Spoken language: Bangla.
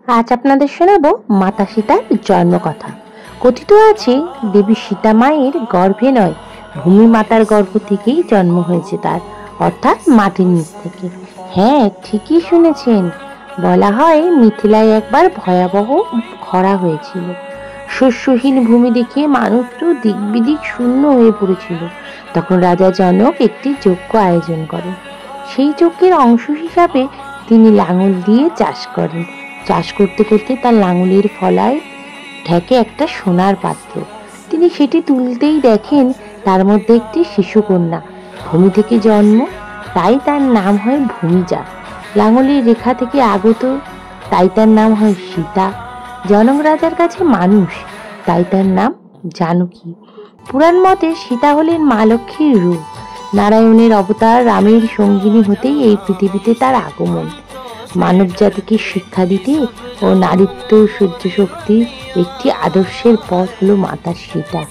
আজ আপনাদের শোনাবো মাতা সীতার জন্মকথা। কথিত আছে দেবী সীতা মায়ের গর্ভে নয়, ভূমি মাতার গর্ভ থেকেই জন্ম হয়েছে তার, অর্থাৎ মাটির নিচ থেকে। হ্যাঁ, ঠিকই শুনেছেন। বলা হয় মিথিলায় একবার ভয়াবহ খরা হয়েছিল। শস্যহীন ভূমি দেখে মানুষ তো দিকবিদিক শূন্য হয়ে পড়েছিল। তখন রাজা জনক একটি যজ্ঞ আয়োজন করেন। সেই যজ্ঞের অংশ হিসাবে তিনি লাঙল দিয়ে চাষ করেন। চাষ করতে করতে তার লাঙলের ফলায় ঠেকে একটা সোনার পাত্র। তিনি সেটি তুলতেই দেখেন তার মধ্যে একটি শিশুকন্যা, ভূমি থেকে জন্ম, তাই তার নাম হয় ভূমিজা। লাঙলের রেখা থেকে আগত, তাই তার নাম হয় সীতা। জনক রাজার কাছে মানুষ, তাই তার নাম জানকী। পুরাণ মতে সীতা হলেন মা লক্ষ্মীর রূপ। নারায়ণের অবতার রামের সঙ্গিনী হতেই এই পৃথিবীতে তার আগমন। মানব জাতিকে শিক্ষা দিতে ও নারীত্ব সহ্য শক্তির একটি আদর্শের পথ হলো মাতা সীতা।